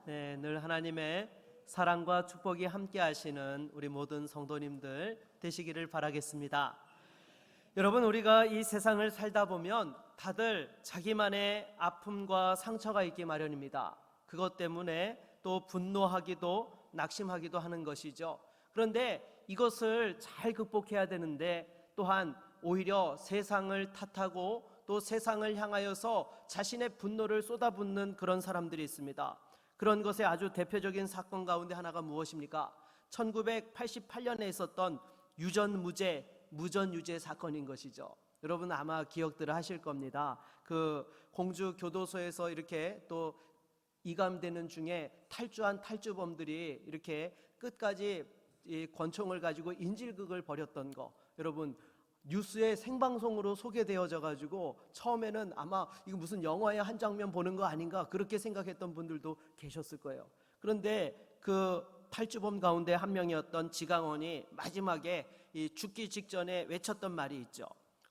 네, 늘 하나님의 사랑과 축복이 함께 하시는 우리 모든 성도님들 되시기를 바라겠습니다. 여러분, 우리가 이 세상을 살다 보면 다들 자기만의 아픔과 상처가 있기 마련입니다. 그것 때문에 또 분노하기도 낙심하기도 하는 것이죠. 그런데 이것을 잘 극복해야 되는데 또한 오히려 세상을 탓하고 또 세상을 향하여서 자신의 분노를 쏟아붓는 그런 사람들이 있습니다. 그런 것의 아주 대표적인 사건 가운데 하나가 무엇입니까? 1988년에 있었던 유전무죄, 무전유죄 사건인 것이죠. 여러분 아마 기억들을 하실 겁니다. 그 공주 교도소에서 이렇게 또 이감되는 중에 탈주한 탈주범들이 이렇게 끝까지 이 권총을 가지고 인질극을 벌였던 거, 여러분 뉴스에 생방송으로 소개되어져 가지고 처음에는 아마 이거 무슨 영화의 한 장면 보는 거 아닌가 그렇게 생각했던 분들도 계셨을 거예요. 그런데 그 탈주범 가운데 한 명이었던 지강원이 마지막에 이 죽기 직전에 외쳤던 말이 있죠.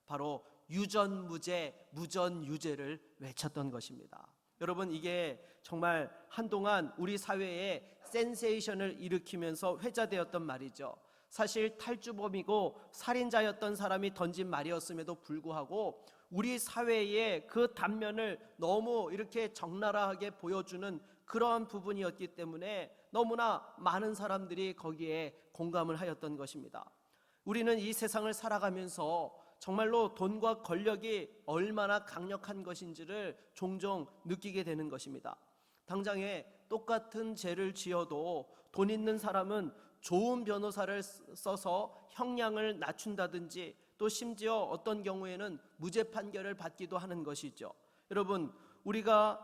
바로 유전무죄, 무전유죄를 외쳤던 것입니다. 여러분, 이게 정말 한동안 우리 사회에 센세이션을 일으키면서 회자되었던 말이죠. 사실 탈주범이고 살인자였던 사람이 던진 말이었음에도 불구하고 우리 사회의 그 단면을 너무 이렇게 적나라하게 보여주는 그러한 부분이었기 때문에 너무나 많은 사람들이 거기에 공감을 하였던 것입니다. 우리는 이 세상을 살아가면서 정말로 돈과 권력이 얼마나 강력한 것인지를 종종 느끼게 되는 것입니다. 당장에 똑같은 죄를 지어도 돈 있는 사람은 좋은 변호사를 써서 형량을 낮춘다든지 또 심지어 어떤 경우에는 무죄 판결을 받기도 하는 것이죠. 여러분, 우리가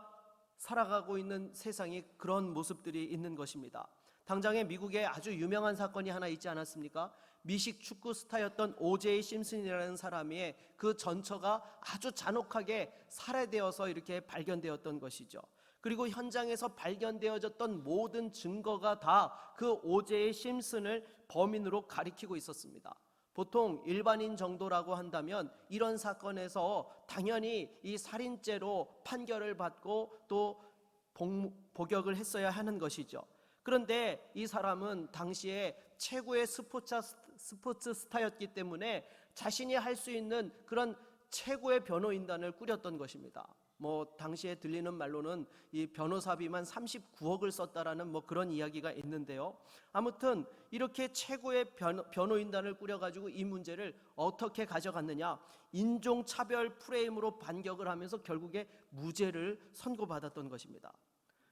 살아가고 있는 세상이 그런 모습들이 있는 것입니다. 당장에 미국에 아주 유명한 사건이 하나 있지 않았습니까? 미식 축구 스타였던 오제이 심슨이라는 사람의 그 전처가 아주 잔혹하게 살해되어서 이렇게 발견되었던 것이죠. 그리고 현장에서 발견되어졌던 모든 증거가 다 그 오제이 심슨을 범인으로 가리키고 있었습니다. 보통 일반인 정도라고 한다면 이런 사건에서 당연히 이 살인죄로 판결을 받고 또 복역을 했어야 하는 것이죠. 그런데 이 사람은 당시에 최고의 스포츠 스타였기 때문에 자신이 할 수 있는 그런 최고의 변호인단을 꾸렸던 것입니다. 당시에 들리는 말로는 이 변호사비만 39억을 썼다라는 그런 이야기가 있는데요. 아무튼 이렇게 최고의 변호인단을 꾸려가지고 이 문제를 어떻게 가져갔느냐, 인종차별 프레임으로 반격을 하면서 결국에 무죄를 선고받았던 것입니다.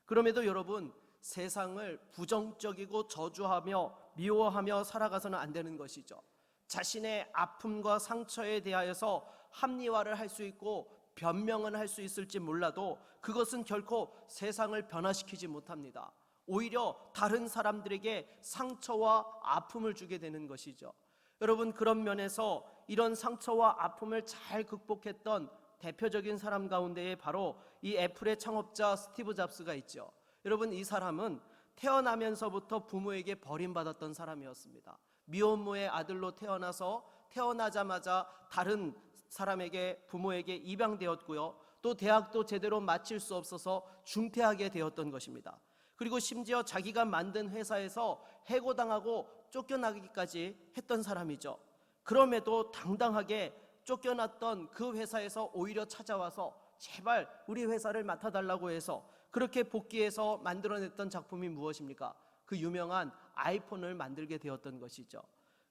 그럼에도 여러분, 세상을 부정적이고 저주하며 미워하며 살아가서는 안 되는 것이죠. 자신의 아픔과 상처에 대하여서 합리화를 할 수 있고 변명은 할 수 있을지 몰라도 그것은 결코 세상을 변화시키지 못합니다. 오히려 다른 사람들에게 상처와 아픔을 주게 되는 것이죠. 여러분, 그런 면에서 이런 상처와 아픔을 잘 극복했던 대표적인 사람 가운데에 바로 이 애플의 창업자 스티브 잡스가 있죠. 여러분, 이 사람은 태어나면서부터 부모에게 버림받았던 사람이었습니다. 미혼모의 아들로 태어나서 태어나자마자 다른 사람에게, 부모에게 입양되었고요. 또 대학도 제대로 마칠 수 없어서 중퇴하게 되었던 것입니다. 그리고 심지어 자기가 만든 회사에서 해고당하고 쫓겨나기까지 했던 사람이죠. 그럼에도 당당하게 쫓겨났던 그 회사에서 오히려 찾아와서 제발 우리 회사를 맡아달라고 해서 그렇게 복귀해서 만들어냈던 작품이 무엇입니까? 그 유명한 아이폰을 만들게 되었던 것이죠.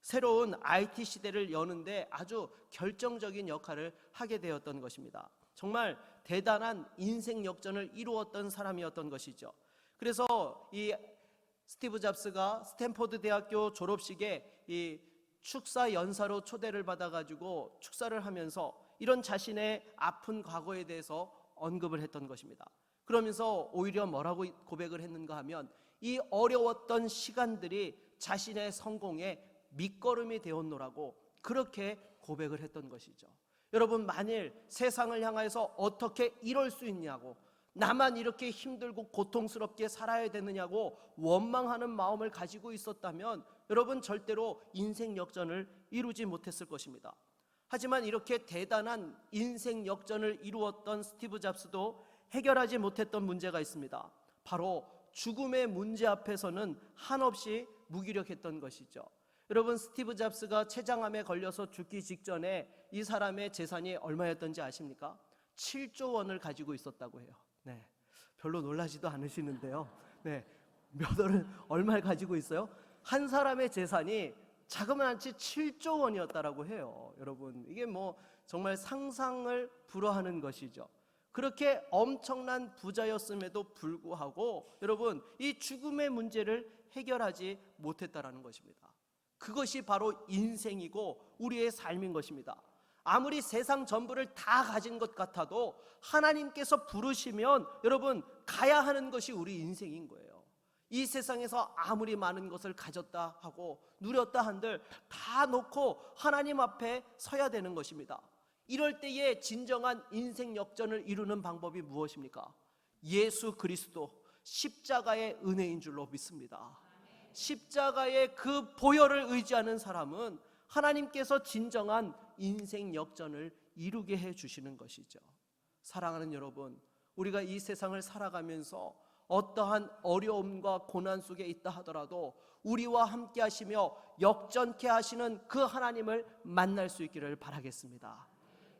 새로운 IT 시대를 여는데 아주 결정적인 역할을 하게 되었던 것입니다. 정말 대단한 인생 역전을 이루었던 사람이었던 것이죠. 그래서 이 스티브 잡스가 스탠포드 대학교 졸업식에 이 축사 연사로 초대를 받아가지고 축사를 하면서 이런 자신의 아픈 과거에 대해서 언급을 했던 것입니다. 그러면서 오히려 뭐라고 고백을 했는가 하면 이 어려웠던 시간들이 자신의 성공에 밑거름이 되었노라고 그렇게 고백을 했던 것이죠. 여러분, 만일 세상을 향해서 어떻게 이럴 수 있냐고, 나만 이렇게 힘들고 고통스럽게 살아야 되느냐고 원망하는 마음을 가지고 있었다면 여러분 절대로 인생 역전을 이루지 못했을 것입니다. 하지만 이렇게 대단한 인생 역전을 이루었던 스티브 잡스도 해결하지 못했던 문제가 있습니다. 바로 죽음의 문제 앞에서는 한없이 무기력했던 것이죠. 여러분, 스티브 잡스가 췌장암에 걸려서 죽기 직전에 이 사람의 재산이 얼마였던지 아십니까? 7조 원을 가지고 있었다고 해요. 네, 별로 놀라지도 않으시는데요. 네, 얼마를 가지고 있어요? 한 사람의 재산이 자그마치 7조 원이었다라고 해요. 여러분, 이게 뭐 정말 상상을 불허하는 것이죠. 그렇게 엄청난 부자였음에도 불구하고 여러분, 이 죽음의 문제를 해결하지 못했다라는 것입니다. 그것이 바로 인생이고 우리의 삶인 것입니다. 아무리 세상 전부를 다 가진 것 같아도 하나님께서 부르시면 여러분 가야 하는 것이 우리 인생인 거예요. 이 세상에서 아무리 많은 것을 가졌다 하고 누렸다 한들 다 놓고 하나님 앞에 서야 되는 것입니다. 이럴 때에 진정한 인생 역전을 이루는 방법이 무엇입니까? 예수 그리스도 십자가의 은혜인 줄로 믿습니다. 십자가의 그 보혈을 의지하는 사람은 하나님께서 진정한 인생 역전을 이루게 해주시는 것이죠. 사랑하는 여러분, 우리가 이 세상을 살아가면서 어떠한 어려움과 고난 속에 있다 하더라도 우리와 함께 하시며 역전케 하시는 그 하나님을 만날 수 있기를 바라겠습니다.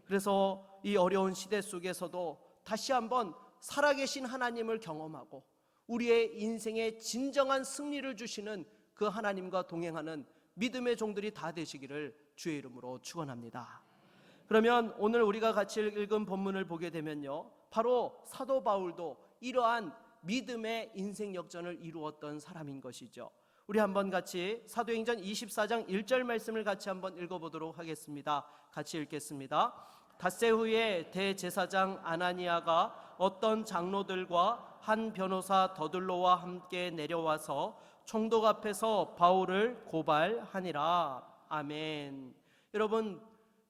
그래서 이 어려운 시대 속에서도 다시 한번 살아계신 하나님을 경험하고 우리의 인생에 진정한 승리를 주시는 그 하나님과 동행하는 믿음의 종들이 다 되시기를 주의 이름으로 축원합니다. 그러면 오늘 우리가 같이 읽은 본문을 보게 되면요, 바로 사도 바울도 이러한 믿음의 인생 역전을 이루었던 사람인 것이죠. 우리 한번 같이 사도행전 24장 1절 말씀을 같이 한번 읽어보도록 하겠습니다. 같이 읽겠습니다. 닷새 후에 대제사장 아나니아가 어떤 장로들과 한 변호사 더둘로와 함께 내려와서 총독 앞에서 바울을 고발하니라. 아멘. 여러분,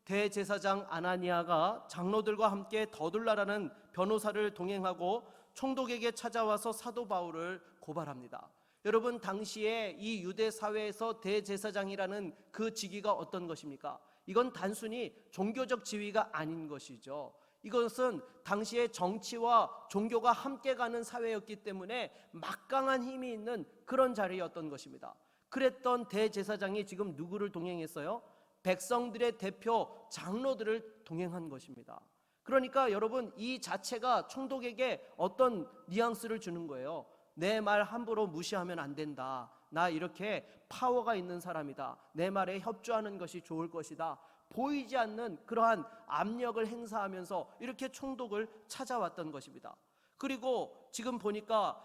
대제사장 아나니아가 장로들과 함께 더둘라라는 변호사를 동행하고 총독에게 찾아와서 사도 바울을 고발합니다. 여러분, 당시에 이 유대 사회에서 대제사장이라는 그 직위가 어떤 것입니까? 이건 단순히 종교적 지위가 아닌 것이죠. 이것은 당시에 정치와 종교가 함께 가는 사회였기 때문에 막강한 힘이 있는 그런 자리였던 것입니다. 그랬던 대제사장이 지금 누구를 동행했어요? 백성들의 대표 장로들을 동행한 것입니다. 그러니까 여러분, 이 자체가 총독에게 어떤 뉘앙스를 주는 거예요. 내 말 함부로 무시하면 안 된다. 나 이렇게 파워가 있는 사람이다. 내 말에 협조하는 것이 좋을 것이다. 보이지 않는 그러한 압력을 행사하면서 이렇게 총독을 찾아왔던 것입니다. 그리고 지금 보니까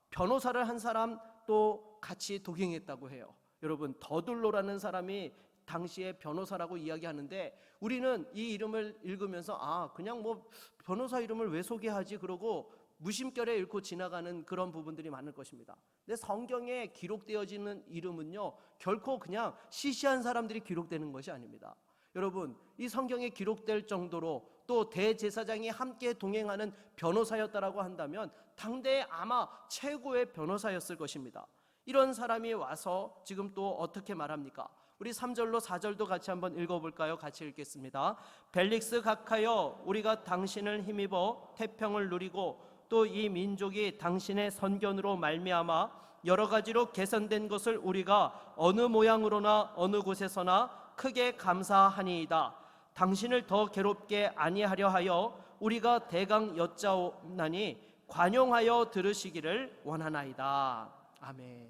변호사를 한 사람 또 같이 동행했다고 해요. 여러분, 더둘로라는 사람이 당시에 변호사라고 이야기하는데 우리는 이 이름을 읽으면서 그냥 뭐 변호사 이름을 왜 소개하지 그러고 무심결에 읽고 지나가는 그런 부분들이 많을 것입니다. 근데 성경에 기록되어지는 이름은요, 결코 그냥 시시한 사람들이 기록되는 것이 아닙니다. 여러분, 이 성경에 기록될 정도로 또 대제사장이 함께 동행하는 변호사였다라고 한다면 당대에 아마 최고의 변호사였을 것입니다. 이런 사람이 와서 지금 또 어떻게 말합니까? 우리 3절로 4절도 같이 한번 읽어볼까요? 같이 읽겠습니다. 벨릭스 각하여, 우리가 당신을 힘입어 태평을 누리고 또 이 민족이 당신의 선견으로 말미암아 여러 가지로 개선된 것을 우리가 어느 모양으로나 어느 곳에서나 크게 감사하니이다. 당신을 더 괴롭게 아니하려 하여 우리가 대강 여짜오나니 관용하여 들으시기를 원하나이다. 아멘.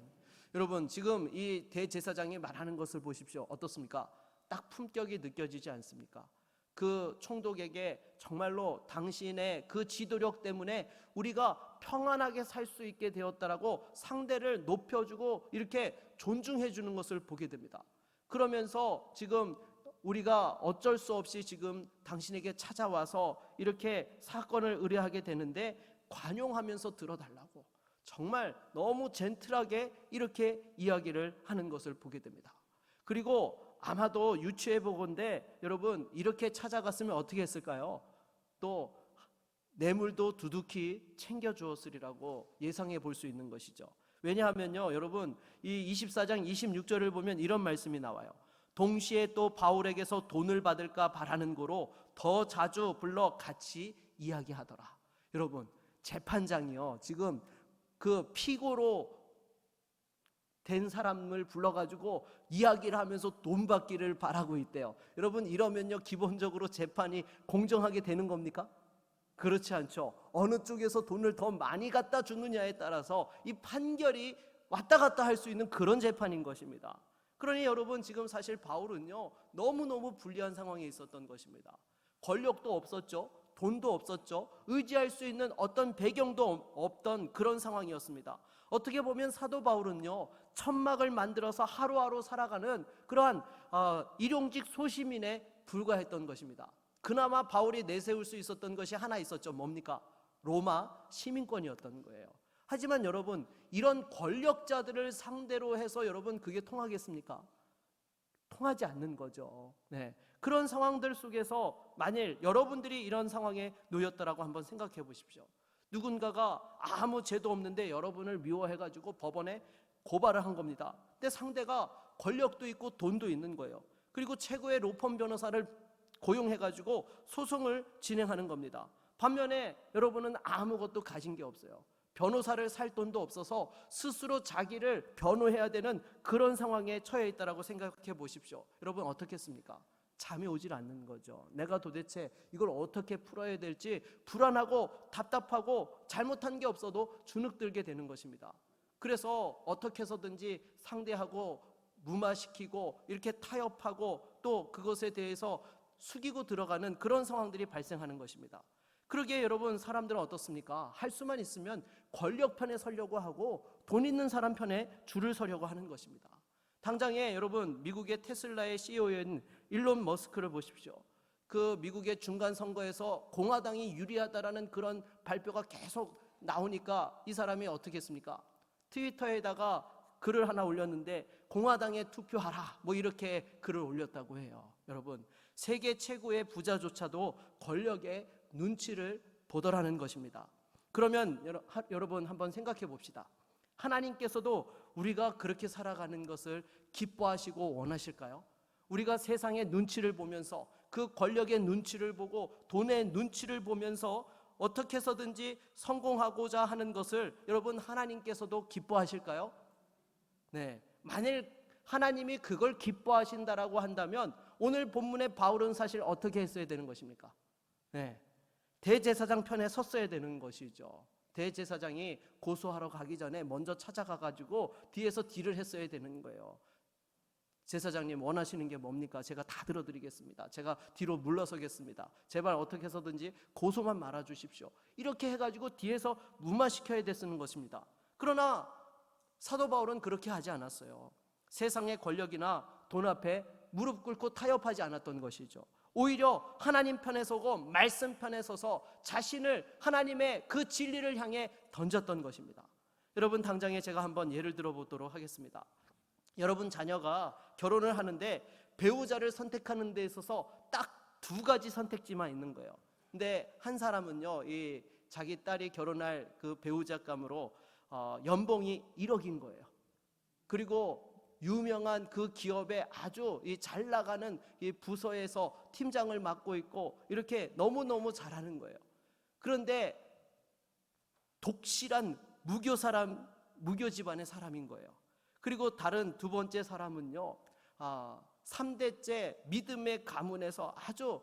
여러분, 지금 이 대제사장이 말하는 것을 보십시오. 어떻습니까? 딱 품격이 느껴지지 않습니까? 그 총독에게 정말로 당신의 그 지도력 때문에 우리가 평안하게 살 수 있게 되었다라고 상대를 높여주고 이렇게 존중해 주는 것을 보게 됩니다. 그러면서 지금 우리가 어쩔 수 없이 지금 당신에게 찾아와서 이렇게 사건을 의뢰하게 되는데 관용하면서 들어달라고 정말 너무 젠틀하게 이렇게 이야기를 하는 것을 보게 됩니다. 그리고 아마도 유추해 보건대 여러분, 이렇게 찾아갔으면 어떻게 했을까요? 또 뇌물도 두둑히 챙겨 주었으리라고 예상해 볼 수 있는 것이죠. 왜냐하면요, 여러분, 이 24장 26절을 보면 이런 말씀이 나와요. 동시에 또 바울에게서 돈을 받을까 바라는 거로 더 자주 불러 같이 이야기하더라. 여러분, 재판장이요, 지금 그 피고로 된 사람을 불러가지고 이야기를 하면서 돈 받기를 바라고 있대요. 여러분, 이러면요 기본적으로 재판이 공정하게 되는 겁니까? 그렇지 않죠. 어느 쪽에서 돈을 더 많이 갖다 주느냐에 따라서 이 판결이 왔다 갔다 할 수 있는 그런 재판인 것입니다. 그러니 여러분, 지금 사실 바울은요 너무너무 불리한 상황에 있었던 것입니다. 권력도 없었죠, 돈도 없었죠, 의지할 수 있는 어떤 배경도 없던 그런 상황이었습니다. 어떻게 보면 사도 바울은요 천막을 만들어서 하루하루 살아가는 그러한 일용직 소시민에 불과했던 것입니다. 그나마 바울이 내세울 수 있었던 것이 하나 있었죠. 뭡니까? 로마 시민권이었던 거예요. 하지만 여러분, 이런 권력자들을 상대로 해서 여러분 그게 통하겠습니까? 통하지 않는 거죠. 네. 그런 상황들 속에서 만일 여러분들이 이런 상황에 놓였다라고 한번 생각해 보십시오. 누군가가 아무 죄도 없는데 여러분을 미워해가지고 법원에 고발을 한 겁니다. 근데 상대가 권력도 있고 돈도 있는 거예요. 그리고 최고의 로펌 변호사를 고용해가지고 소송을 진행하는 겁니다. 반면에 여러분은 아무것도 가진 게 없어요. 변호사를 살 돈도 없어서 스스로 자기를 변호해야 되는 그런 상황에 처해 있다라고 생각해 보십시오. 여러분 어떻겠습니까? 잠이 오질 않는 거죠. 내가 도대체 이걸 어떻게 풀어야 될지 불안하고 답답하고 잘못한 게 없어도 주눅들게 되는 것입니다. 그래서 어떻게 해서든지 상대하고 무마시키고 이렇게 타협하고 또 그것에 대해서 숙이고 들어가는 그런 상황들이 발생하는 것입니다. 그러기에 여러분, 사람들은 어떻습니까? 할 수만 있으면 권력 편에 서려고 하고 돈 있는 사람 편에 줄을 서려고 하는 것입니다. 당장에 여러분, 미국의 테슬라의 CEO인 일론 머스크를 보십시오. 그 미국의 중간 선거에서 공화당이 유리하다라는 그런 발표가 계속 나오니까 이 사람이 어떻게 했습니까? 트위터에다가 글을 하나 올렸는데 공화당에 투표하라 뭐 이렇게 글을 올렸다고 해요. 여러분, 세계 최고의 부자조차도 권력의 눈치를 보더라는 것입니다. 그러면 여러분 한번 생각해 봅시다. 하나님께서도 우리가 그렇게 살아가는 것을 기뻐하시고 원하실까요? 우리가 세상의 눈치를 보면서 그 권력의 눈치를 보고 돈의 눈치를 보면서 어떻게 해서든지 성공하고자 하는 것을 여러분 하나님께서도 기뻐하실까요? 네, 만일 하나님이 그걸 기뻐하신다라고 한다면 오늘 본문의 바울은 사실 어떻게 했어야 되는 것입니까? 네, 대제사장 편에 섰어야 되는 것이죠. 대제사장이 고소하러 가기 전에 먼저 찾아가가지고 뒤에서 딜을 했어야 되는 거예요. 제사장님 원하시는 게 뭡니까? 제가 다 들어드리겠습니다. 제가 뒤로 물러서겠습니다. 제발 어떻게 해서든지 고소만 말아주십시오. 이렇게 해가지고 뒤에서 무마시켜야 됐는 것입니다. 그러나 사도 바울은 그렇게 하지 않았어요. 세상의 권력이나 돈 앞에 무릎 꿇고 타협하지 않았던 것이죠. 오히려 하나님 편에 서고 말씀 편에 서서 자신을 하나님의 그 진리를 향해 던졌던 것입니다. 여러분, 당장에 제가 한번 예를 들어보도록 하겠습니다. 여러분 자녀가 결혼을 하는데 배우자를 선택하는 데 있어서 딱 두 가지 선택지만 있는 거예요. 근데 한 사람은요, 이 자기 딸이 결혼할 그 배우자감으로 연봉이 1억인 거예요. 그리고 유명한 그 기업에 아주 잘 나가는 이 부서에서 팀장을 맡고 있고 이렇게 너무너무 잘하는 거예요. 그런데 독실한 무교 집안의 사람인 거예요. 그리고 다른 두 번째 사람은요, 3대째 믿음의 가문에서 아주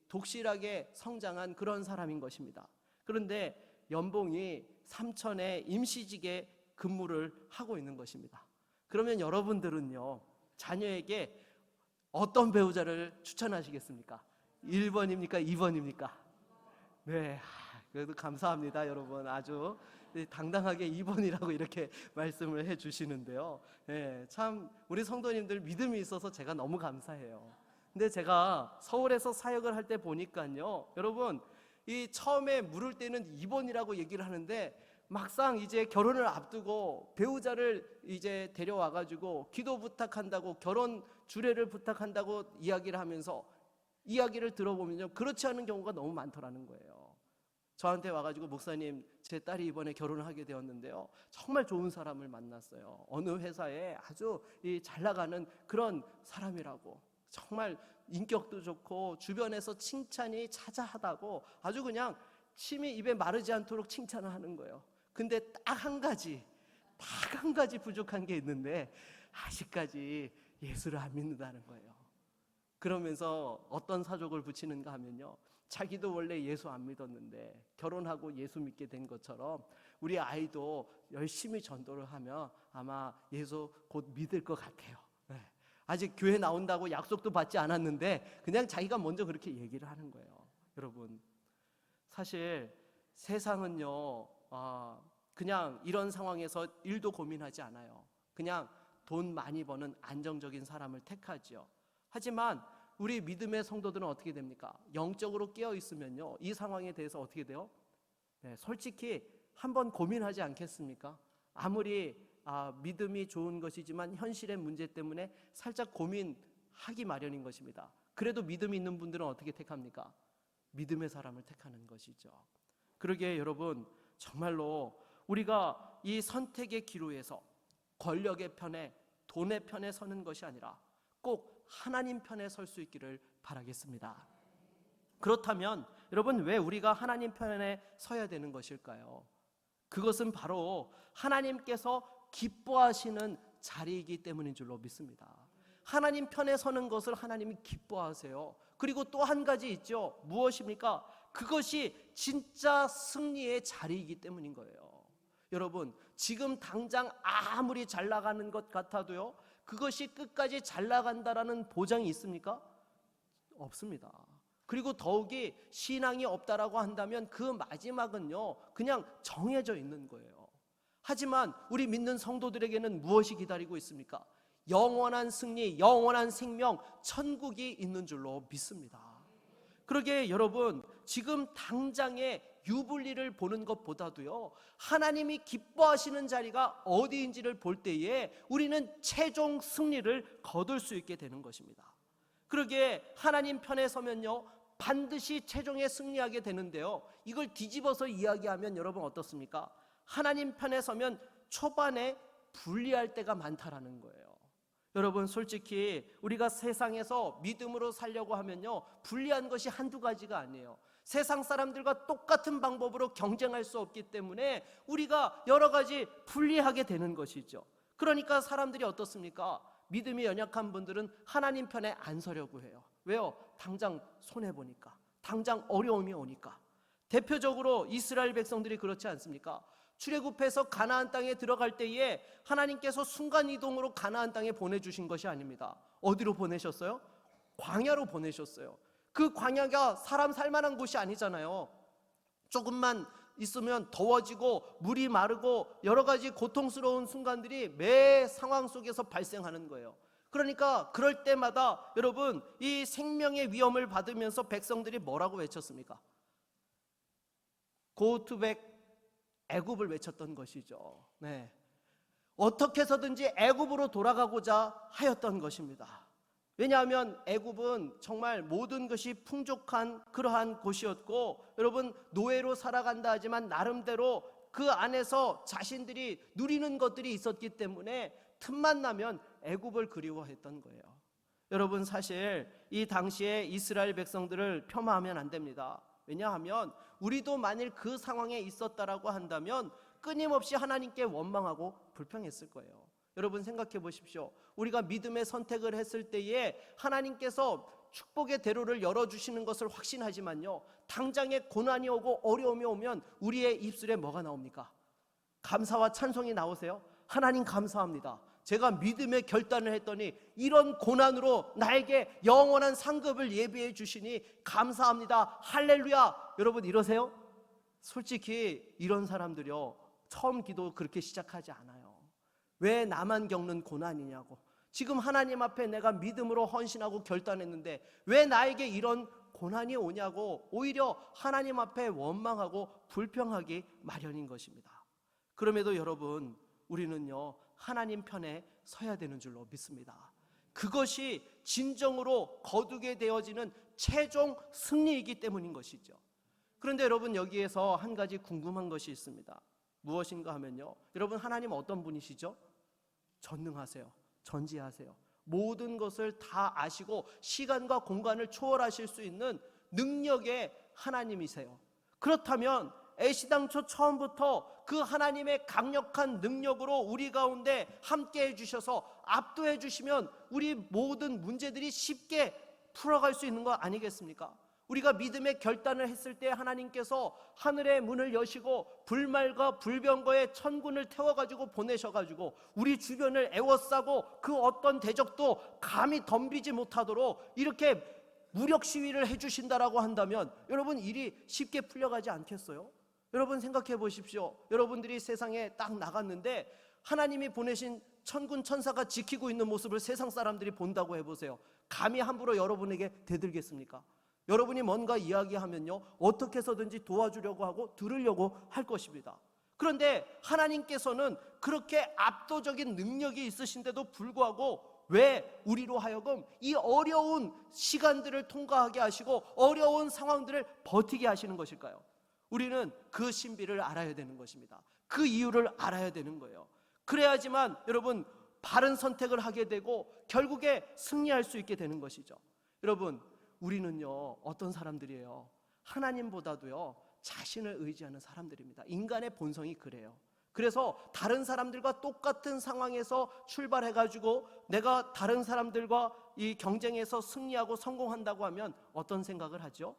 독실하게 성장한 그런 사람인 것입니다. 그런데 연봉이 3천에 임시직에 근무를 하고 있는 것입니다. 그러면 여러분들은요, 자녀에게 어떤 배우자를 추천하시겠습니까? 1번입니까? 2번입니까? 네, 그래도 감사합니다. 여러분 아주 당당하게 2번이라고 이렇게 말씀을 해주시는데요. 네, 참 우리 성도님들 믿음이 있어서 제가 너무 감사해요. 근데 제가 서울에서 사역을 할 때 보니까요, 여러분 이 처음에 물을 때는 2번이라고 얘기를 하는데 막상 이제 결혼을 앞두고 배우자를 이제 데려와가지고 기도 부탁한다고, 결혼 주례를 부탁한다고 이야기를 하면서 이야기를 들어보면요, 그렇지 않은 경우가 너무 많더라는 거예요. 저한테 와가지고 목사님, 제 딸이 이번에 결혼을 하게 되었는데요, 정말 좋은 사람을 만났어요. 어느 회사에 아주 잘 나가는 그런 사람이라고, 정말 인격도 좋고 주변에서 칭찬이 자자하다고 아주 그냥 침이 입에 마르지 않도록 칭찬을 하는 거예요. 근데 딱 한 가지 부족한 게 있는데 아직까지 예수를 안 믿는다는 거예요. 그러면서 어떤 사족을 붙이는가 하면요, 자기도 원래 예수 안 믿었는데 결혼하고 예수 믿게 된 것처럼 우리 아이도 열심히 전도를 하면 아마 예수 곧 믿을 것 같아요. 네. 아직 교회 나온다고 약속도 받지 않았는데 그냥 자기가 먼저 그렇게 얘기를 하는 거예요. 여러분, 사실 세상은요, 그냥 이런 상황에서 일도 고민하지 않아요. 그냥 돈 많이 버는 안정적인 사람을 택하지요. 하지만 우리 믿음의 성도들은 어떻게 됩니까? 영적으로 깨어 있으면요, 이 상황에 대해서 어떻게 돼요? 네, 솔직히 한번 고민하지 않겠습니까? 아무리 믿음이 좋은 것이지만 현실의 문제 때문에 살짝 고민하기 마련인 것입니다. 그래도 믿음이 있는 분들은 어떻게 택합니까? 믿음의 사람을 택하는 것이죠. 그러기에 여러분, 정말로 우리가 이 선택의 기로에서 권력의 편에, 돈의 편에 서는 것이 아니라 꼭 하나님 편에 설 수 있기를 바라겠습니다. 그렇다면 여러분, 왜 우리가 하나님 편에 서야 되는 것일까요? 그것은 바로 하나님께서 기뻐하시는 자리이기 때문인 줄로 믿습니다. 하나님 편에 서는 것을 하나님이 기뻐하세요. 그리고 또 한 가지 있죠. 무엇입니까? 그것이 진짜 승리의 자리이기 때문인 거예요. 여러분, 지금 당장 아무리 잘 나가는 것 같아도요, 그것이 끝까지 잘 나간다라는 보장이 있습니까? 없습니다. 그리고 더욱이 신앙이 없다라고 한다면 그 마지막은요, 그냥 정해져 있는 거예요. 하지만 우리 믿는 성도들에게는 무엇이 기다리고 있습니까? 영원한 승리, 영원한 생명, 천국이 있는 줄로 믿습니다. 그러게 여러분, 지금 당장의 유불리를 보는 것보다도요, 하나님이 기뻐하시는 자리가 어디인지를 볼 때에 우리는 최종 승리를 거둘 수 있게 되는 것입니다. 그러게 하나님 편에 서면요, 반드시 최종에 승리하게 되는데요, 이걸 뒤집어서 이야기하면 여러분 어떻습니까? 하나님 편에 서면 초반에 불리할 때가 많다라는 거예요. 여러분, 솔직히 우리가 세상에서 믿음으로 살려고 하면요, 불리한 것이 한두 가지가 아니에요. 세상 사람들과 똑같은 방법으로 경쟁할 수 없기 때문에 우리가 여러 가지 불리하게 되는 것이죠. 그러니까 사람들이 어떻습니까? 믿음이 연약한 분들은 하나님 편에 안 서려고 해요. 왜요? 당장 손해보니까, 당장 어려움이 오니까. 대표적으로 이스라엘 백성들이 그렇지 않습니까? 출애굽해서 가나안 땅에 들어갈 때에 하나님께서 순간이동으로 가나안 땅에 보내주신 것이 아닙니다. 어디로 보내셨어요? 광야로 보내셨어요. 그 광야가 사람 살만한 곳이 아니잖아요. 조금만 있으면 더워지고 물이 마르고 여러 가지 고통스러운 순간들이 매 상황 속에서 발생하는 거예요. 그러니까 그럴 때마다 여러분, 이 생명의 위험을 받으면서 백성들이 뭐라고 외쳤습니까? Go to back, 애굽을 외쳤던 것이죠. 네. 어떻게 해서든지 애굽으로 돌아가고자 하였던 것입니다. 왜냐하면 애굽은 정말 모든 것이 풍족한 그러한 곳이었고, 여러분, 노예로 살아간다 하지만 나름대로 그 안에서 자신들이 누리는 것들이 있었기 때문에 틈만 나면 애굽을 그리워했던 거예요. 여러분, 사실 이 당시에 이스라엘 백성들을 폄하하면 안 됩니다. 왜냐하면 우리도 만일 그 상황에 있었다라고 한다면 끊임없이 하나님께 원망하고 불평했을 거예요. 여러분, 생각해 보십시오. 우리가 믿음의 선택을 했을 때에 하나님께서 축복의 대로를 열어주시는 것을 확신하지만요, 당장에 고난이 오고 어려움이 오면 우리의 입술에 뭐가 나옵니까? 감사와 찬송이 나오세요? 하나님 감사합니다. 제가 믿음의 결단을 했더니 이런 고난으로 나에게 영원한 상급을 예비해 주시니 감사합니다. 할렐루야. 여러분, 이러세요? 솔직히 이런 사람들이요, 처음 기도 그렇게 시작하지 않아요. 왜 나만 겪는 고난이냐고. 지금 하나님 앞에 내가 믿음으로 헌신하고 결단했는데 왜 나에게 이런 고난이 오냐고 오히려 하나님 앞에 원망하고 불평하기 마련인 것입니다. 그럼에도 여러분, 우리는요, 하나님 편에 서야 되는 줄로 믿습니다. 그것이 진정으로 거두게 되어지는 최종 승리이기 때문인 것이죠. 그런데 여러분, 여기에서 한 가지 궁금한 것이 있습니다. 무엇인가 하면요, 여러분, 하나님 어떤 분이시죠? 전능하세요. 전지하세요. 모든 것을 다 아시고 시간과 공간을 초월하실 수 있는 능력의 하나님이세요. 그렇다면 애시당초 처음부터 그 하나님의 강력한 능력으로 우리 가운데 함께 해주셔서 압도해 주시면 우리 모든 문제들이 쉽게 풀어갈 수 있는 거 아니겠습니까? 우리가 믿음의 결단을 했을 때 하나님께서 하늘의 문을 여시고 불말과 불병거의 천군을 태워가지고 보내셔가지고 우리 주변을 애워싸고 그 어떤 대적도 감히 덤비지 못하도록 이렇게 무력 시위를 해주신다라고 한다면 여러분 일이 쉽게 풀려가지 않겠어요? 여러분 생각해 보십시오. 여러분들이 세상에 딱 나갔는데 하나님이 보내신 천군 천사가 지키고 있는 모습을 세상 사람들이 본다고 해보세요. 감히 함부로 여러분에게 대들겠습니까? 여러분이 뭔가 이야기하면요 어떻게 해서든지 도와주려고 하고 들으려고 할 것입니다. 그런데 하나님께서는 그렇게 압도적인 능력이 있으신데도 불구하고 왜 우리로 하여금 이 어려운 시간들을 통과하게 하시고 어려운 상황들을 버티게 하시는 것일까요? 우리는 그 신비를 알아야 되는 것입니다. 그 이유를 알아야 되는 거예요. 그래야지만 여러분 바른 선택을 하게 되고 결국에 승리할 수 있게 되는 것이죠. 여러분 우리는요 어떤 사람들이에요? 하나님보다도요 자신을 의지하는 사람들입니다. 인간의 본성이 그래요. 그래서 다른 사람들과 똑같은 상황에서 출발해가지고 내가 다른 사람들과 이 경쟁에서 승리하고 성공한다고 하면 어떤 생각을 하죠?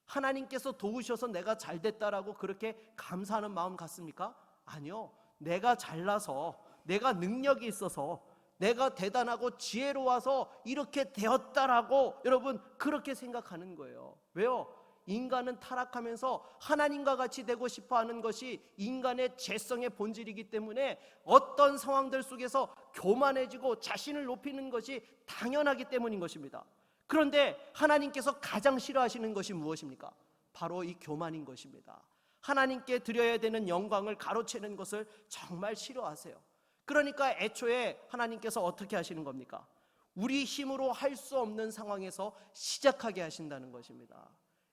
하나님께서 도우셔서 내가 잘 됐다라고 그렇게 감사하는 마음 같습니까? 아니요. 내가 잘나서 내가 능력이 있어서 내가 대단하고 지혜로워서 이렇게 되었다라고 여러분 그렇게 생각하는 거예요. 왜요? 인간은 타락하면서 하나님과 같이 되고 싶어하는 것이 인간의 죄성의 본질이기 때문에 어떤 상황들 속에서 교만해지고 자신을 높이는 것이 당연하기 때문인 것입니다. 그런데 하나님께서 가장 싫어하시는 것이 무엇입니까? 바로 이 교만인 것입니다. 하나님께 드려야 되는 영광을 가로채는 것을 정말 싫어하세요. 그러니까 애초에 하나님께서 어떻게 하시는 겁니까? 우리 힘으로 할 수 없는 상황에서 시작하게 하신다는 것입니다.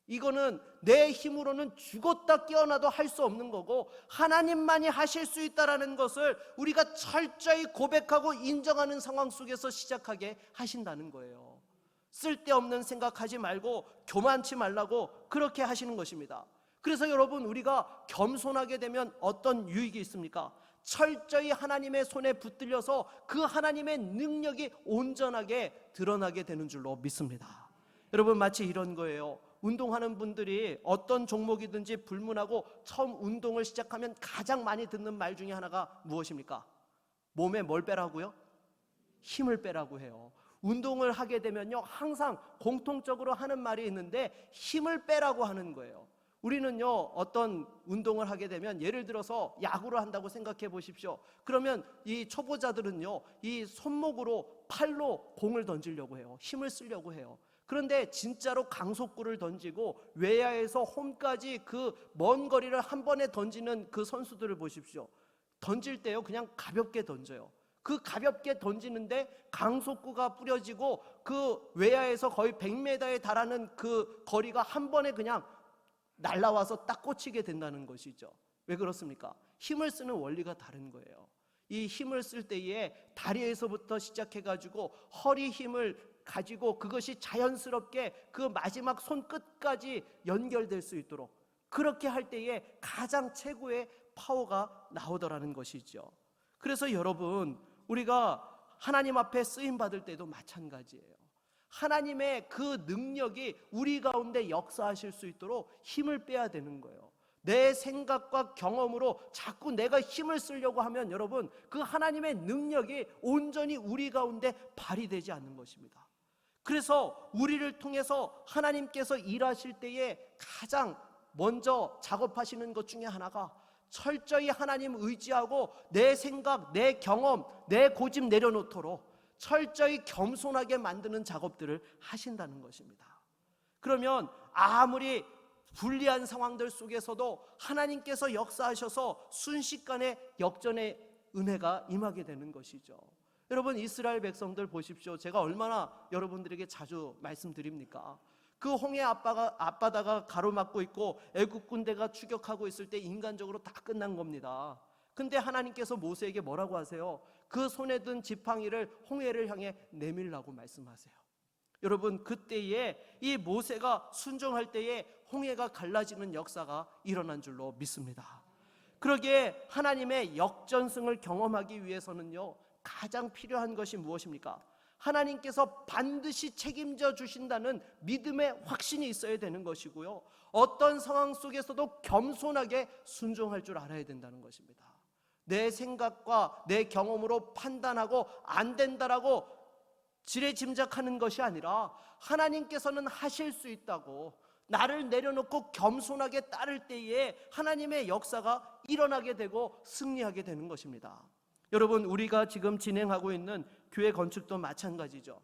이거는 내 힘으로는 죽었다 깨어나도 할 수 없는 거고 하나님만이 하실 수 있다라는 것을 우리가 철저히 고백하고 인정하는 상황 속에서 시작하게 하신다는 거예요. 쓸데없는 생각하지 말고 교만치 말라고 그렇게 하시는 것입니다. 그래서 여러분 우리가 겸손하게 되면 어떤 유익이 있습니까? 철저히 하나님의 손에 붙들려서 그 하나님의 능력이 온전하게 드러나게 되는 줄로 믿습니다. 여러분 마치 이런 거예요. 운동하는 분들이 어떤 종목이든지 불문하고 처음 운동을 시작하면 가장 많이 듣는 말 중에 하나가 무엇입니까? 몸에 뭘 빼라고요? 힘을 빼라고 해요. 운동을 하게 되면요 항상 공통적으로 하는 말이 있는데 힘을 빼라고 하는 거예요. 우리는요 어떤 운동을 하게 되면 예를 들어서 야구를 한다고 생각해 보십시오. 그러면 이 초보자들은요 이 손목으로 팔로 공을 던지려고 해요. 힘을 쓰려고 해요. 그런데 진짜로 강속구를 던지고 외야에서 홈까지 그 먼 거리를 한 번에 던지는 그 선수들을 보십시오. 던질 때요 그냥 가볍게 던져요. 그 가볍게 던지는데 강속구가 뿌려지고 그 외야에서 거의 100m에 달하는 그 거리가 한 번에 그냥 날라와서 딱 꽂히게 된다는 것이죠. 왜 그렇습니까? 힘을 쓰는 원리가 다른 거예요. 이 힘을 쓸 때에 다리에서부터 시작해가지고 허리 힘을 가지고 그것이 자연스럽게 그 마지막 손끝까지 연결될 수 있도록 그렇게 할 때에 가장 최고의 파워가 나오더라는 것이죠. 그래서 여러분 우리가 하나님 앞에 쓰임 받을 때도 마찬가지예요. 하나님의 그 능력이 우리 가운데 역사하실 수 있도록 힘을 빼야 되는 거예요. 내 생각과 경험으로 자꾸 내가 힘을 쓰려고 하면 여러분 그 하나님의 능력이 온전히 우리 가운데 발휘되지 않는 것입니다. 그래서 우리를 통해서 하나님께서 일하실 때에 가장 먼저 작업하시는 것 중에 하나가 철저히 하나님 의지하고 내 생각, 내 경험, 내 고집 내려놓도록 철저히 겸손하게 만드는 작업들을 하신다는 것입니다. 그러면 아무리 불리한 상황들 속에서도 하나님께서 역사하셔서 순식간에 역전의 은혜가 임하게 되는 것이죠. 여러분 이스라엘 백성들 보십시오. 제가 얼마나 여러분들에게 자주 말씀드립니까? 그 홍해 앞바다가 가로막고 있고 애국 군대가 추격하고 있을 때 인간적으로 다 끝난 겁니다. 근데 하나님께서 모세에게 뭐라고 하세요? 그 손에 든 지팡이를 홍해를 향해 내밀라고 말씀하세요. 여러분 그때에 이 모세가 순종할 때에 홍해가 갈라지는 역사가 일어난 줄로 믿습니다. 그러기에 하나님의 역전승을 경험하기 위해서는요, 가장 필요한 것이 무엇입니까? 하나님께서 반드시 책임져 주신다는 믿음의 확신이 있어야 되는 것이고요, 어떤 상황 속에서도 겸손하게 순종할 줄 알아야 된다는 것입니다. 내 생각과 내 경험으로 판단하고 안 된다라고 지레짐작하는 것이 아니라 하나님께서는 하실 수 있다고 나를 내려놓고 겸손하게 따를 때에 하나님의 역사가 일어나게 되고 승리하게 되는 것입니다. 여러분, 우리가 지금 진행하고 있는 교회 건축도 마찬가지죠.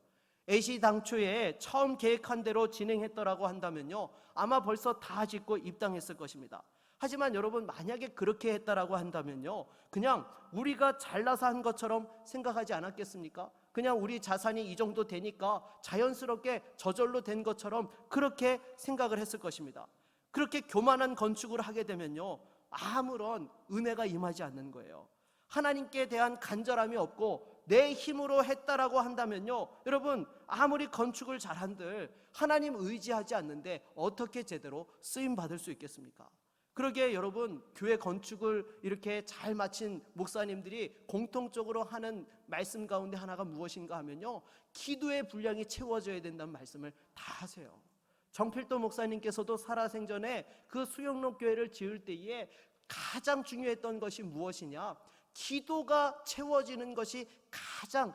애시당초에 처음 계획한 대로 진행했더라고 한다면요, 아마 벌써 다 짓고 입당했을 것입니다. 하지만 여러분, 만약에 그렇게 했다라고 한다면요, 그냥 우리가 잘나서 한 것처럼 생각하지 않았겠습니까? 그냥 우리 자산이 이 정도 되니까 자연스럽게 저절로 된 것처럼 그렇게 생각을 했을 것입니다. 그렇게 교만한 건축을 하게 되면요, 아무런 은혜가 임하지 않는 거예요. 하나님께 대한 간절함이 없고 내 힘으로 했다라고 한다면요, 여러분, 아무리 건축을 잘한들 하나님 의지하지 않는데 어떻게 제대로 쓰임 받을 수 있겠습니까? 그러기에 여러분, 교회 건축을 이렇게 잘 마친 목사님들이 공통적으로 하는 말씀 가운데 하나가 무엇인가 하면요, 기도의 분량이 채워져야 된다는 말씀을 다 하세요. 정필도 목사님께서도 살아생전에 그 수영록 교회를 지을 때에 가장 중요했던 것이 무엇이냐, 기도가 채워지는 것이 가장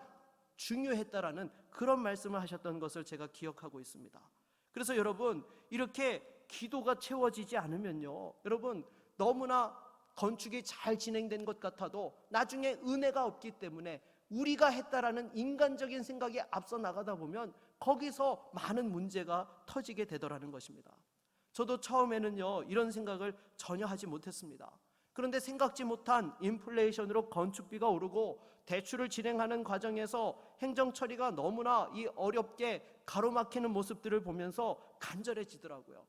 중요했다라는 그런 말씀을 하셨던 것을 제가 기억하고 있습니다. 그래서 여러분, 이렇게 기도가 채워지지 않으면요, 여러분, 너무나 건축이 잘 진행된 것 같아도 나중에 은혜가 없기 때문에 우리가 했다라는 인간적인 생각이 앞서 나가다 보면 거기서 많은 문제가 터지게 되더라는 것입니다. 저도 처음에는요, 이런 생각을 전혀 하지 못했습니다. 그런데 생각지 못한 인플레이션으로 건축비가 오르고 대출을 진행하는 과정에서 행정 처리가 너무나 어렵게 가로막히는 모습들을 보면서 간절해지더라고요.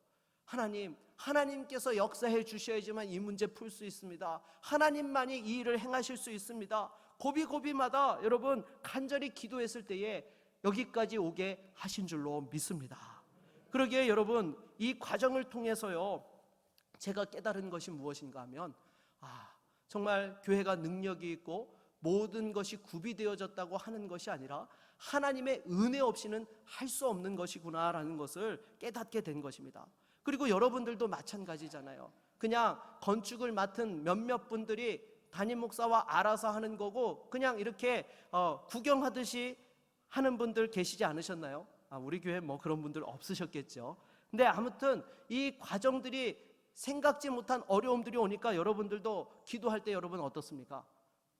하나님께서 역사해 주셔야지만 이 문제 풀 수 있습니다. 하나님만이 이 일을 행하실 수 있습니다. 고비고비마다 여러분 간절히 기도했을 때에 여기까지 오게 하신 줄로 믿습니다. 그러기에 여러분, 이 과정을 통해서요, 제가 깨달은 것이 무엇인가 하면, 정말 교회가 능력이 있고 모든 것이 구비되어졌다고 하는 것이 아니라 하나님의 은혜 없이는 할 수 없는 것이구나라는 것을 깨닫게 된 것입니다. 그리고 여러분들도 마찬가지잖아요. 그냥 건축을 맡은 몇몇 분들이 담임 목사와 알아서 하는 거고 그냥 이렇게 구경하듯이 하는 분들 계시지 않으셨나요? 우리 교회 뭐 그런 분들 없으셨겠죠. 근데 아무튼 이 과정들이 생각지 못한 어려움들이 오니까 여러분들도 기도할 때 여러분 어떻습니까?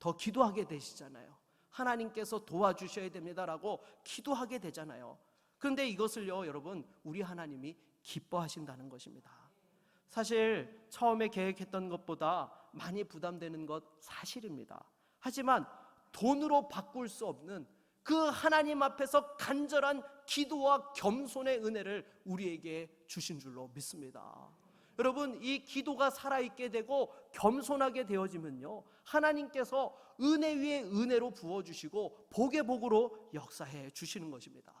더 기도하게 되시잖아요. 하나님께서 도와주셔야 됩니다라고 기도하게 되잖아요. 그런데 이것을요, 여러분, 우리 하나님이 기뻐하신다는 것입니다. 사실 처음에 계획했던 것보다 많이 부담되는 것 사실입니다. 하지만 돈으로 바꿀 수 없는 그 하나님 앞에서 간절한 기도와 겸손의 은혜를 우리에게 주신 줄로 믿습니다. 여러분, 이 기도가 살아있게 되고 겸손하게 되어지면요, 하나님께서 은혜 위에 은혜로 부어주시고 복의 복으로 역사해 주시는 것입니다.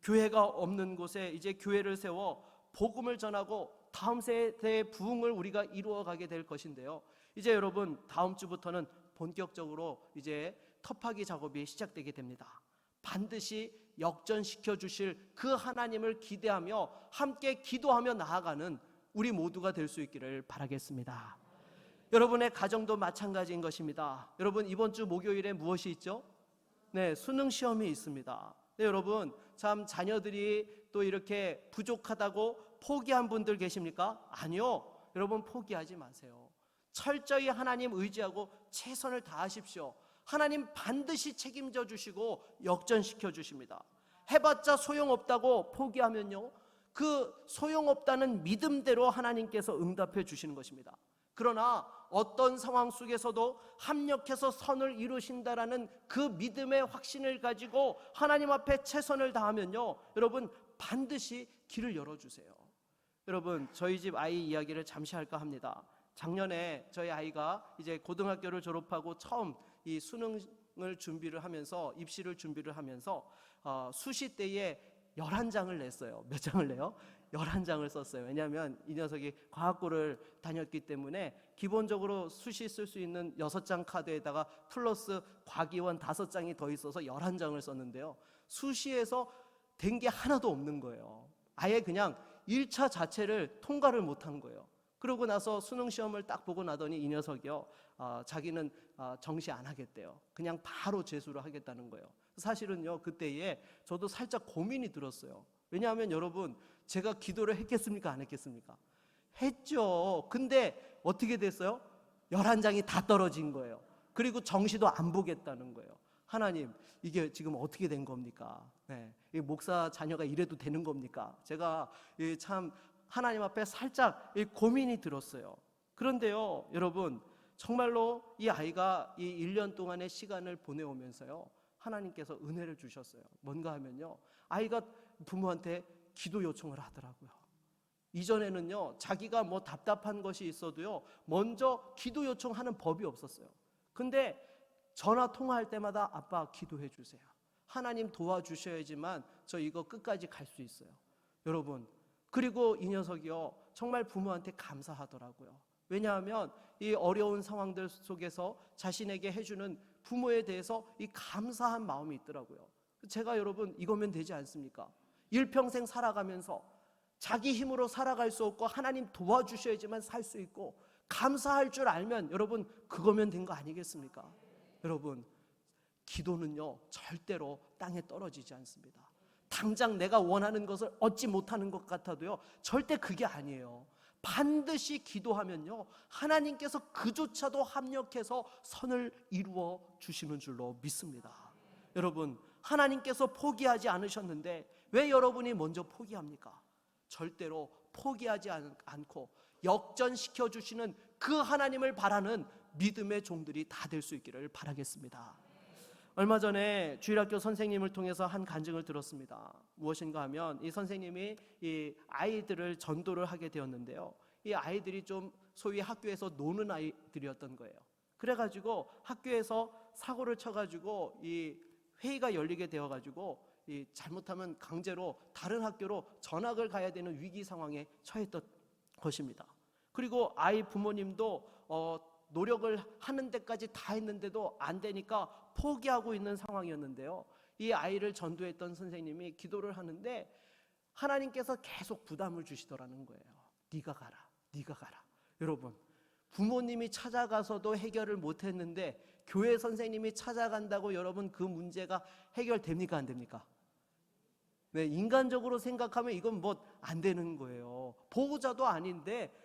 교회가 없는 곳에 이제 교회를 세워 복음을 전하고 다음 세대의 부흥을 우리가 이루어가게 될 것인데요, 이제 여러분 다음 주부터는 본격적으로 이제 터파기 작업이 시작되게 됩니다. 반드시 역전시켜 주실 그 하나님을 기대하며 함께 기도하며 나아가는 우리 모두가 될 수 있기를 바라겠습니다. 여러분의 가정도 마찬가지인 것입니다. 여러분, 이번 주 목요일에 무엇이 있죠? 네, 수능 시험이 있습니다. 네, 여러분, 참 자녀들이 또 이렇게 부족하다고 포기한 분들 계십니까? 아니요, 여러분 포기하지 마세요. 철저히 하나님 의지하고 최선을 다하십시오. 하나님 반드시 책임져 주시고 역전시켜 주십니다. 해봤자 소용없다고 포기하면요, 그 소용없다는 믿음대로 하나님께서 응답해 주시는 것입니다. 그러나 어떤 상황 속에서도 합력해서 선을 이루신다라는 그 믿음의 확신을 가지고 하나님 앞에 최선을 다하면요, 여러분 반드시 길을 열어주세요. 여러분, 저희 집 아이 이야기를 잠시 할까 합니다. 작년에 저희 아이가 이제 고등학교를 졸업하고 처음 이 수능을 준비를 하면서 입시를 준비를 하면서 수시 때에 11장을 냈어요. 몇 장을 내요? 11장을 썼어요. 왜냐하면 이 녀석이 과학고를 다녔기 때문에 기본적으로 수시 쓸 수 있는 6장 카드에다가 플러스 과기원 5장이 더 있어서 11장을 썼는데요. 수시에서 된 게 하나도 없는 거예요. 아예 그냥 1차 자체를 통과를 못한 거예요. 그러고 나서 수능 시험을 딱 보고 나더니 이 녀석이요, 자기는 정시 안 하겠대요. 그냥 바로 재수를 하겠다는 거예요. 사실은요, 그때에 저도 살짝 고민이 들었어요. 왜냐하면 여러분, 제가 기도를 했겠습니까? 안 했겠습니까? 했죠. 근데 어떻게 됐어요? 11장이 다 떨어진 거예요. 그리고 정시도 안 보겠다는 거예요. 하나님, 이게 지금 어떻게 된 겁니까? 네, 이 목사 자녀가 이래도 되는 겁니까? 제가 참 하나님 앞에 살짝 고민이 들었어요. 그런데요, 여러분, 정말로 이 아이가 이 1년 동안의 시간을 보내오면서요, 하나님께서 은혜를 주셨어요. 뭔가 하면요, 아이가 부모한테 기도 요청을 하더라고요. 이전에는요, 자기가 뭐 답답한 것이 있어도요, 먼저 기도 요청하는 법이 없었어요. 근데 전화 통화할 때마다 아빠 기도해 주세요. 하나님 도와주셔야지만 저 이거 끝까지 갈 수 있어요. 여러분, 그리고 이 녀석이요, 정말 부모한테 감사하더라고요. 왜냐하면 이 어려운 상황들 속에서 자신에게 해주는 부모에 대해서 이 감사한 마음이 있더라고요. 제가 여러분, 이거면 되지 않습니까? 일평생 살아가면서 자기 힘으로 살아갈 수 없고 하나님 도와주셔야지만 살 수 있고 감사할 줄 알면 여러분, 그거면 된 거 아니겠습니까? 여러분, 기도는요, 절대로 땅에 떨어지지 않습니다. 당장 내가 원하는 것을 얻지 못하는 것 같아도요, 절대 그게 아니에요. 반드시 기도하면요, 하나님께서 그조차도 합력해서 선을 이루어 주시는 줄로 믿습니다. 여러분, 하나님께서 포기하지 않으셨는데 왜 여러분이 먼저 포기합니까? 절대로 포기하지 않고 역전시켜 주시는 그 하나님을 바라는 믿음의 종들이 다 될 수 있기를 바라겠습니다. 얼마 전에 주일학교 선생님을 통해서 한 간증을 들었습니다. 무엇인가 하면 이 선생님이 이 아이들을 전도를 하게 되었는데요, 이 아이들이 좀 소위 학교에서 노는 아이들이었던 거예요. 그래가지고 학교에서 사고를 쳐가지고 이 회의가 열리게 되어가지고 이 잘못하면 강제로 다른 학교로 전학을 가야 되는 위기 상황에 처했던 것입니다. 그리고 아이 부모님도 노력을 하는 데까지 다 했는데도 안 되니까 포기하고 있는 상황이었는데요, 이 아이를 전도했던 선생님이 기도를 하는데 하나님께서 계속 부담을 주시더라는 거예요. 네가 가라, 네가 가라. 여러분, 부모님이 찾아가서도 해결을 못했는데 교회 선생님이 찾아간다고 여러분 그 문제가 해결됩니까? 안 됩니까? 네, 인간적으로 생각하면 이건 뭐 안 되는 거예요. 보호자도 아닌데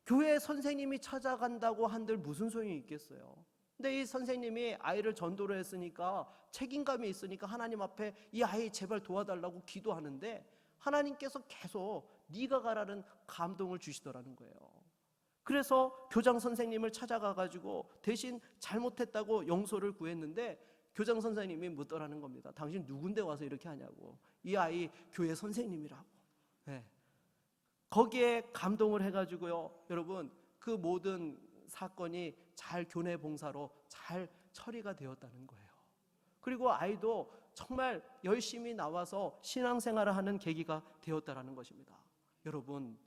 교회 선생님이 찾아간다고 한들 무슨 소용이 있겠어요? 근데 이 선생님이 아이를 전도를 했으니까 책임감이 있으니까 하나님 앞에 이 아이 제발 도와달라고 기도하는데 하나님께서 계속 네가 가라는 감동을 주시더라는 거예요. 그래서 교장 선생님을 찾아가가지고 대신 잘못했다고 용서를 구했는데 교장 선생님이 묻더라는 겁니다. 당신 누군데 와서 이렇게 하냐고. 이 아이 교회 선생님이라고. 네. 거기에 감동을 해가지고요, 여러분, 그 모든 사건이 잘 교내 봉사로 잘 처리가 되었다는 거예요. 그리고 아이도 정말 열심히 나와서 신앙생활을 하는 계기가 되었다는 것입니다. 여러분,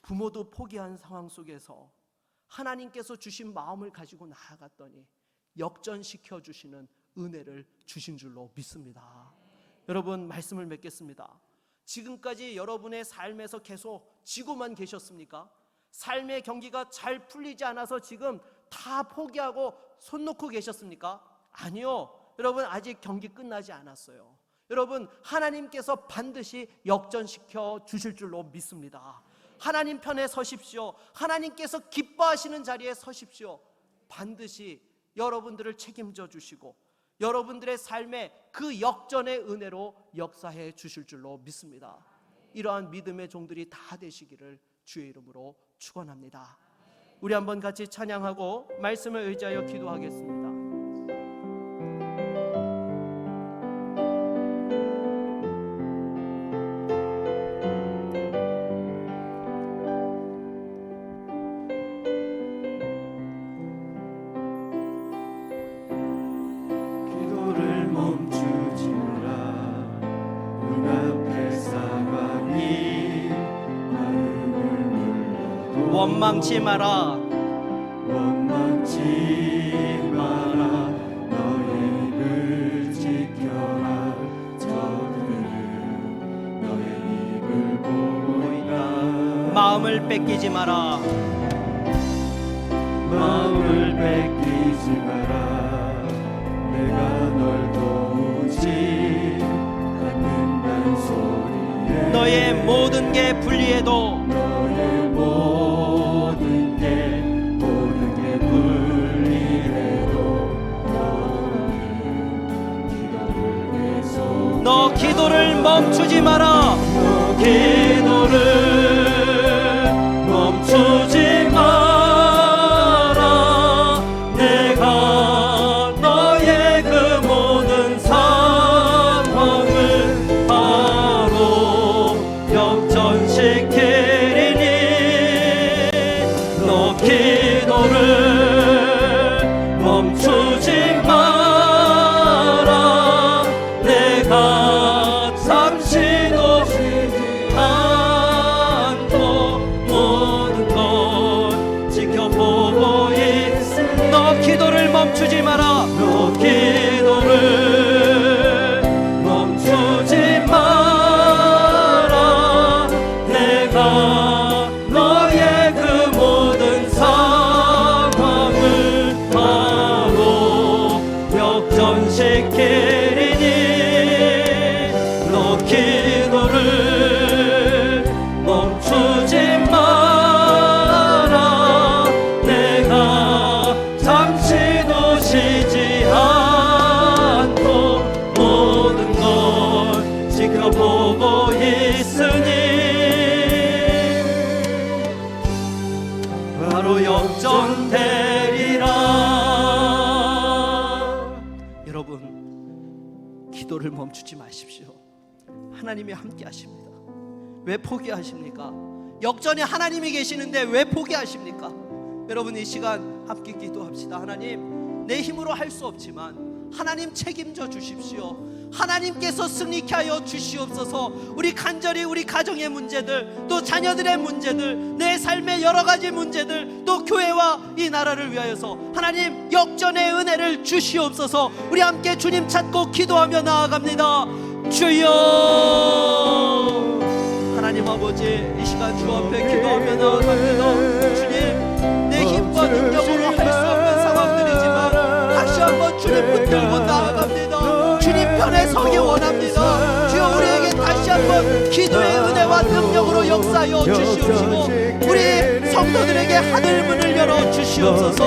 부모도 포기한 상황 속에서 하나님께서 주신 마음을 가지고 나아갔더니 역전시켜 주시는 은혜를 주신 줄로 믿습니다. 여러분, 말씀을 맺겠습니다. 지금까지 여러분의 삶에서 계속 지고만 계셨습니까? 삶의 경기가 잘 풀리지 않아서 지금 다 포기하고 손 놓고 계셨습니까? 아니요. 여러분, 아직 경기 끝나지 않았어요. 여러분, 하나님께서 반드시 역전시켜 주실 줄로 믿습니다. 하나님 편에 서십시오. 하나님께서 기뻐하시는 자리에 서십시오. 반드시 여러분들을 책임져 주시고 여러분들의 삶에 그 역전의 은혜로 역사해 주실 줄로 믿습니다. 이러한 믿음의 종들이 다 되시기를 주의 이름으로 축원합니다. 우리 한번 같이 찬양하고 말씀을 의지하여 기도하겠습니다. 기도를 멈추지 마라. 눈앞에 원망치 마라. 원망치 마라. 너의 입을 지켜라. 저들은 너의 입을 보고 있다. 마음을 뺏기지 마라. 마음을 뺏기지 마라. 내가 널 도우지 않는다는 소리에 너의 모든 게 불리해도 너의 모든 게 불리해도 너는 기도를 계속 너 기도를 멈추지 마라. 너 기도를 멈추지 마라. 내가 너의 그 모든 상황을 바로 역전시키리니 너 기도를 멈추지 마라. 내가 잠시도 쉬지 않고 모든 걸 지켜보고 있으니 너 기도를 멈추지 마라. 너 기도를 멈추지 마라. 내가 너의 그 모든 상황을 바로 역전시키리니 너 기도를 멈추지 마라. 내가 잠시도 쉬지 않고 모든 걸 지켜보고 있으니 바로 역전되리라. 여러분, 기도를 멈추지 마십시오. 하나님이 함께 하십니다. 왜 포기하십니까? 역전에 하나님이 계시는데 왜 포기하십니까? 여러분, 이 시간 함께 기도합시다. 하나님, 내 힘으로 할 수 없지만 하나님 책임져 주십시오. 하나님께서 승리케 하여 주시옵소서. 우리 간절히 우리 가정의 문제들, 또 자녀들의 문제들, 내 삶의 여러 가지 문제들, 또 교회와 이 나라를 위하여서 하나님 역전의 은혜를 주시옵소서. 우리 함께 주님 찾고 기도하며 나아갑니다. 주여, 하나님 아버지, 이 시간 주 앞에 기도하며 나아갑니다. 주님, 내 힘과 능력으로 할 수 없는 상황들이지만 다시 한번 주님 붙들고 나아갑니다. 주님 편에 서기 원합니다. 주여, 우리에게 다시 한번 기도의 은혜와 능력으로 역사하여 주시옵시고 우리 성도들에게 하늘문을 열어 주시옵소서.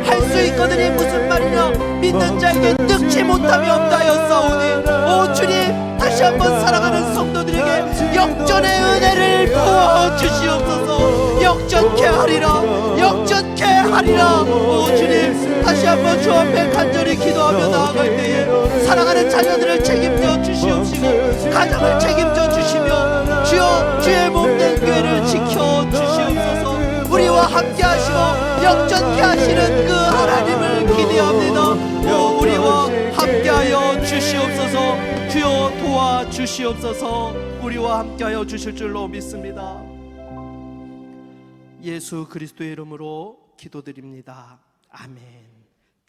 할 수 있거든이 무슨 말이냐? 믿는 자에게 늙지 못함이 없다 하였사오니, 오 주님, 다시 한번 사랑하는 성도들에게 역전의 은혜를 부어 주시옵소서. 역전케 하리라, 역전케 하리라. 오 주님, 다시 한번 주 앞에 간절히 기도하며 나아갈 때에 사랑하는 자녀들을 책임져 주시옵시고 가정을 책임져 주시며 주여, 주의 몸된 교회를 지켜 주시옵소서. 우리와 함께 하시고 역전케 하시는 그 하나님을 기대합니다. 오, 우리와 함께하여 주시옵소서. 주여, 도와 주시옵소서. 우리와 함께하여 주실 줄로 믿습니다. 예수 그리스도의 이름으로 기도드립니다. 아멘.